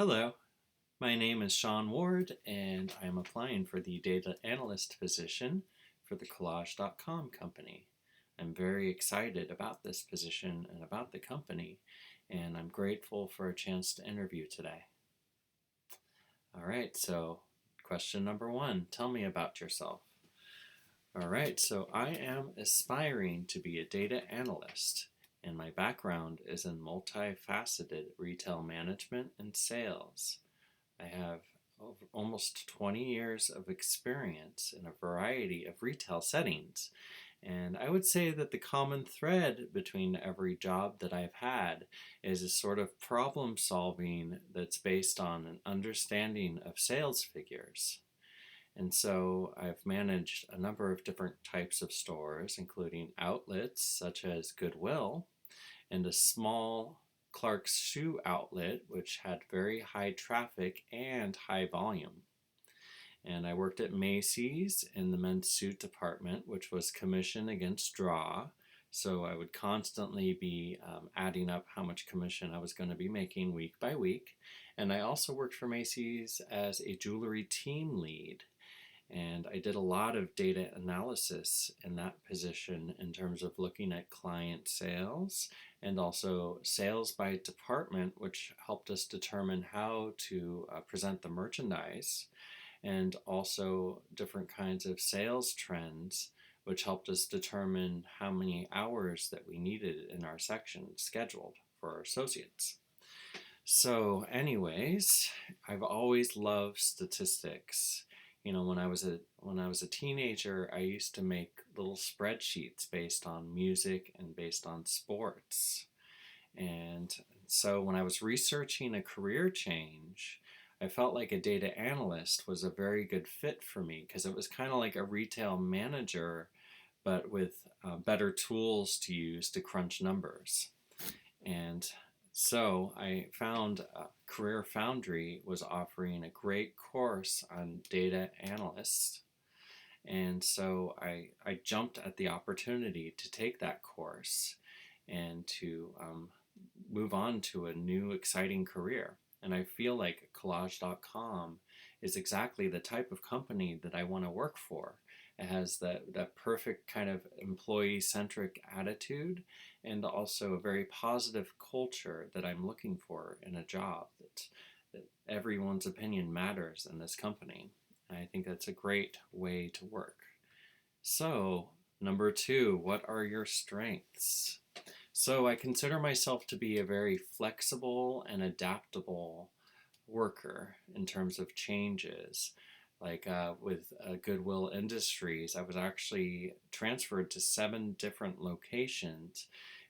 Hello, my name is Sean Ward, and I am applying for the data analyst position for the Collage.com company. I'm very excited about this position and about the company, and I'm grateful for a chance to interview today. All right, so question number one, tell me about yourself. All right, so I am aspiring to be a data analyst, and my background is in multifaceted retail management and sales. I have almost 20 years of experience in a variety of retail settings. And I would say that the common thread between every job that I've had is a sort of problem solving that's based on an understanding of sales figures. And so I've managed a number of different types of stores, including outlets such as Goodwill and a small Clark's shoe outlet, which had very high traffic and high volume. And I worked at Macy's in the men's suit department, which was commission against draw. So I would constantly be adding up how much commission I was going to be making week by week. And I also worked for Macy's as a jewelry team lead. And I did a lot of data analysis in that position in terms of looking at client sales and also sales by department, which helped us determine how to present the merchandise, and also different kinds of sales trends, which helped us determine how many hours that we needed in our section scheduled for our associates. So, anyways, I've always loved statistics. When I was a teenager, I used to make little spreadsheets based on music and based on sports. And so when I was researching a career change, I felt like a data analyst was a very good fit for me because it was kind of like a retail manager, but with better tools to use to crunch numbers. And so I found Career Foundry was offering a great course on data analysts. And so I jumped at the opportunity to take that course and to move on to a new exciting career. And I feel like Collage.com is exactly the type of company that I want to work for. It has that perfect kind of employee centric attitude and also a very positive culture that I'm looking for in a job that everyone's opinion matters in this company. And I think that's a great way to work. So, number two, what are your strengths? So I consider myself to be a very flexible and adaptable worker in terms of changes. Like with Goodwill Industries, I was actually transferred to 7 different locations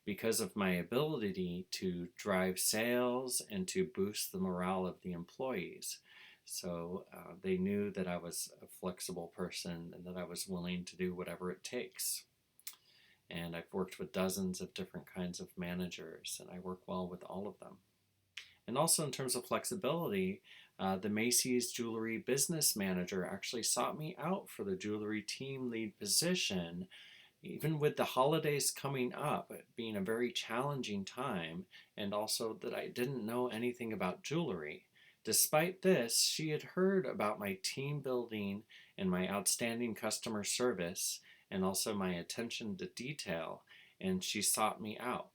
because of my ability to drive sales and to boost the morale of the employees. So they knew that I was a flexible person and that I was willing to do whatever it takes. And I've worked with dozens of different kinds of managers, and I work well with all of them. And also, in terms of flexibility, the Macy's Jewelry Business Manager actually sought me out for the jewelry team lead position, even with the holidays coming up, it being a very challenging time, and also that I didn't know anything about jewelry. Despite this, she had heard about my team building and my outstanding customer service and also my attention to detail, and she sought me out.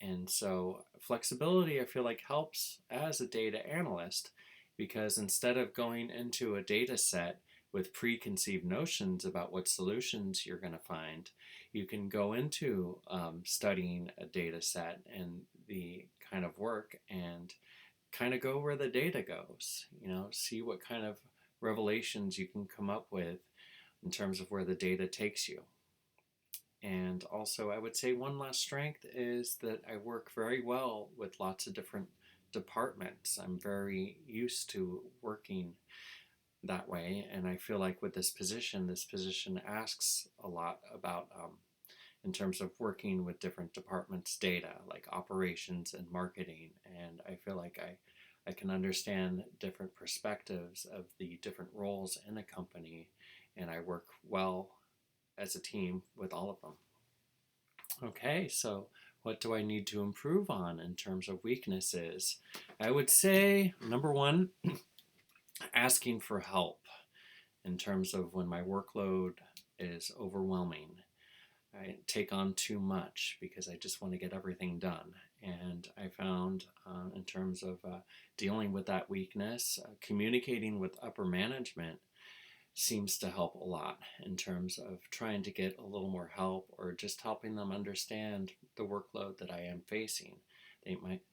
And so flexibility, I feel like, helps as a data analyst because instead of going into a data set with preconceived notions about what solutions you're going to find, you can go into studying a data set and the kind of work and kind of go where the data goes, see what kind of revelations you can come up with in terms of where the data takes you. And also, I would say one last strength is that I work very well with lots of different departments. I'm very used to working that way, and I feel like with this position asks a lot about in terms of working with different departments' data, like operations and marketing. And I feel like I can understand different perspectives of the different roles in a company, and I work well as a team with all of them. Okay, so what do I need to improve on in terms of weaknesses? I would say, number one, asking for help in terms of when my workload is overwhelming. I take on too much because I just want to get everything done. And I found, in terms of dealing with that weakness, communicating with upper management seems to help a lot in terms of trying to get a little more help or just helping them understand the workload that I am facing.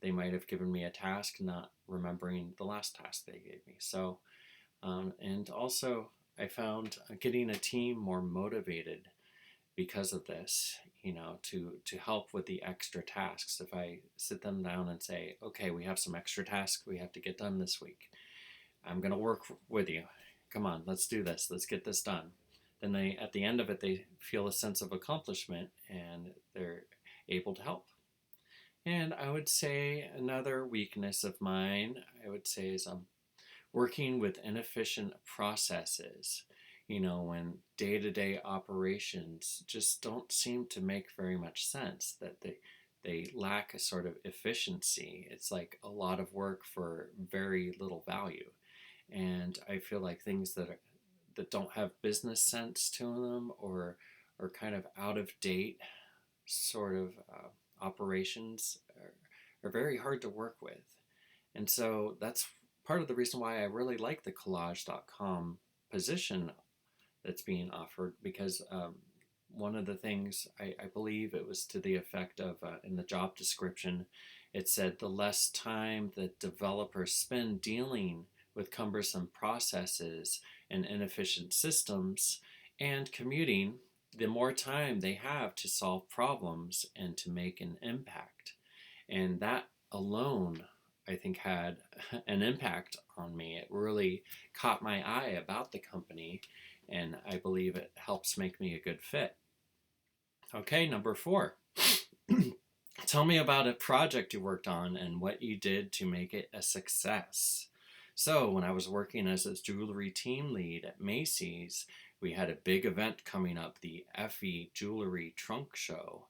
They might have given me a task, not remembering the last task they gave me. So, and also I found getting a team more motivated because of this, to help with the extra tasks. If I sit them down and say, okay, we have some extra tasks we have to get done this week, I'm going to work with you. Come on, let's do this. Let's get this done. Then at the end of it, they feel a sense of accomplishment and they're able to help. And I would say another weakness of mine, I would say, is working with inefficient processes. When day-to-day operations just don't seem to make very much sense, that they lack a sort of efficiency. It's like a lot of work for very little value. And I feel like things that don't have business sense to them or are kind of out of date sort of operations are very hard to work with. And so that's part of the reason why I really like the Collage.com position that's being offered, because one of the things I believe it was to the effect of in the job description, it said the less time that developers spend dealing with cumbersome processes and inefficient systems and commuting, the more time they have to solve problems and to make an impact. And that alone, I think, had an impact on me. It really caught my eye about the company, and I believe it helps make me a good fit. Okay, number 4. Tell me about a project you worked on and what you did to make it a success. So, when I was working as a jewelry team lead at Macy's, we had a big event coming up, the Effie Jewelry Trunk Show.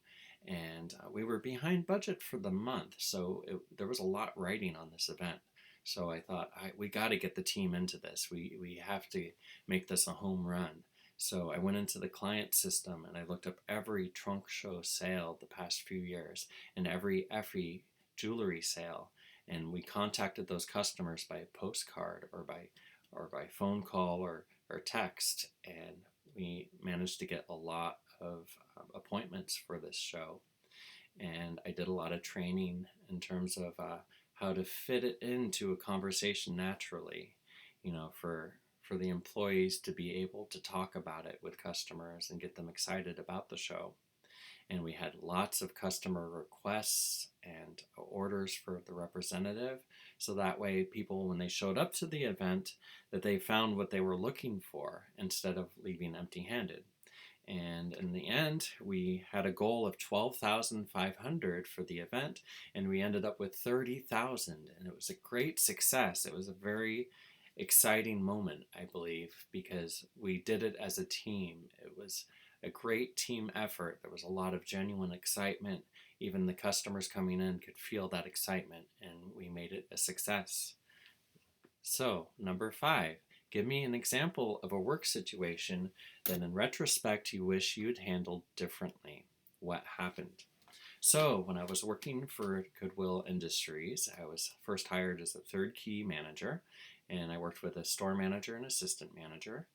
And we were behind budget for the month, so there was a lot riding on this event. So I thought, we got to get the team into this. We have to make this a home run. So I went into the client system and I looked up every trunk show sale the past few years and every Effie jewelry sale. And we contacted those customers by postcard or by phone call or text. And we managed to get a lot of appointments for this show. And I did a lot of training in terms of how to fit it into a conversation naturally, for the employees to be able to talk about it with customers and get them excited about the show. And we had lots of customer requests and orders for the representative, so that way people, when they showed up to the event, that they found what they were looking for instead of leaving empty-handed. And in the end, we had a goal of 12,500 for the event, and we ended up with 30,000, and it was a great success. It was a very exciting moment, I believe, because we did it as a team. It was a great team effort. There was a lot of genuine excitement. Even the customers coming in could feel that excitement, and we made it a success. So, number 5, give me an example of a work situation that in retrospect you wish you'd handled differently. What happened? So, when I was working for Goodwill Industries, I was first hired as a third key manager, and I worked with a store manager and assistant manager.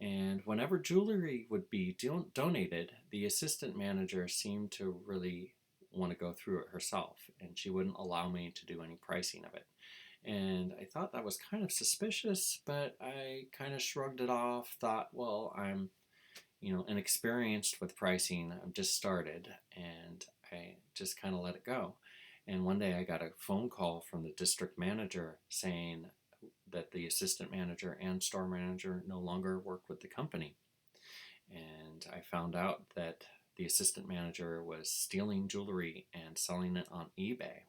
And whenever jewelry would be donated, the assistant manager seemed to really want to go through it herself, and she wouldn't allow me to do any pricing of it. And I thought that was kind of suspicious, but I kind of shrugged it off, thought, well, I'm, inexperienced with pricing. I've just started, and I just kind of let it go. And one day I got a phone call from the district manager saying that the assistant manager and store manager no longer work with the company. And I found out that the assistant manager was stealing jewelry and selling it on eBay.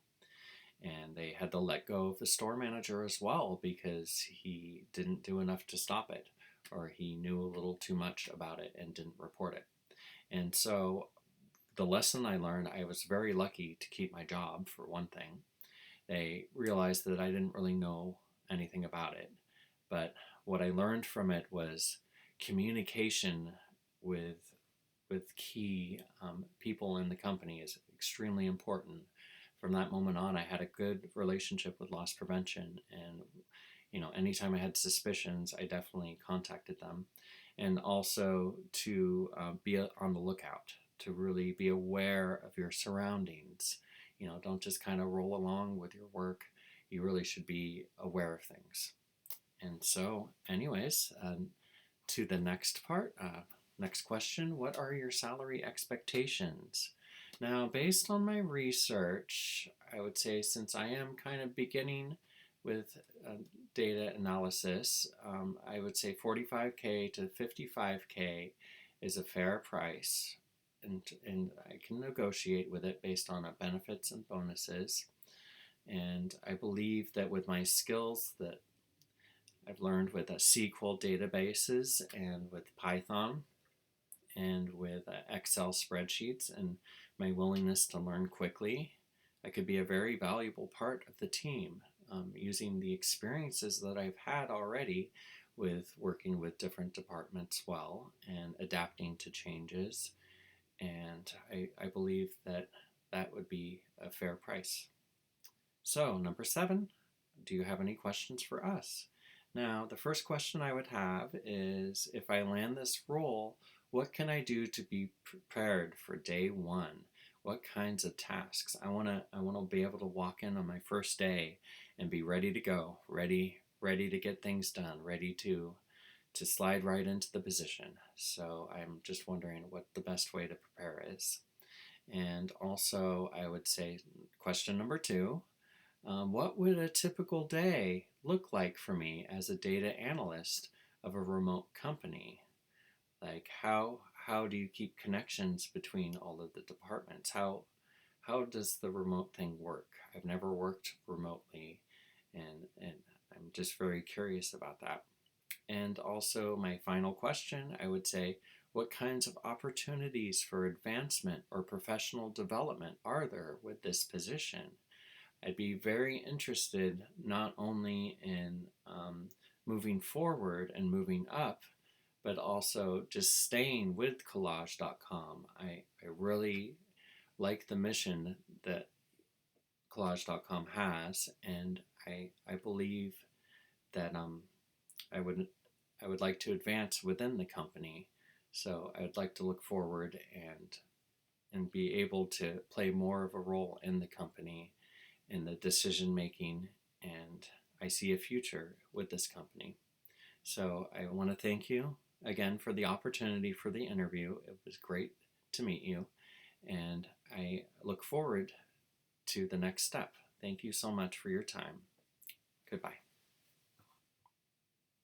And they had to let go of the store manager as well because he didn't do enough to stop it, or he knew a little too much about it and didn't report it. And so the lesson I learned, I was very lucky to keep my job, for one thing. They realized that I didn't really know anything about it. But what I learned from it was communication with key people in the company is extremely important. From that moment on, I had a good relationship with loss prevention, and anytime I had suspicions, I definitely contacted them, and also to be on the lookout, to really be aware of your surroundings. Don't just kind of roll along with your work. You really should be aware of things. And so, anyways, to the next part. Next question, what are your salary expectations? Now, based on my research, I would say, since I am kind of beginning with data analysis, I would say 45K to 55K is a fair price, and I can negotiate with it based on benefits and bonuses. And I believe that with my skills that I've learned with SQL databases and with Python and with Excel spreadsheets and my willingness to learn quickly, I could be a very valuable part of the team, using the experiences that I've had already with working with different departments well and adapting to changes. And I believe that that would be a fair price. So, number 7, do you have any questions for us? Now, the first question I would have is, if I land this role, what can I do to be prepared for day one? What kinds of tasks? I want to be able to walk in on my first day and be ready to go, ready to get things done, ready to slide right into the position. So I'm just wondering what the best way to prepare is. And also, I would say, question number 2, what would a typical day look like for me as a data analyst of a remote company? Like, how do you keep connections between all of the departments? How does the remote thing work? I've never worked remotely, and I'm just very curious about that. And also, my final question, I would say, what kinds of opportunities for advancement or professional development are there with this position? I'd be very interested not only in moving forward and moving up, but also just staying with Collage.com. I really like the mission that Collage.com has, and I believe that I would like to advance within the company. So I would like to look forward and be able to play more of a role in the company, in the decision making, and I see a future with this company. So I want to thank you again for the opportunity for the interview. It was great to meet you, and I look forward to the next step. Thank you so much for your time. Goodbye.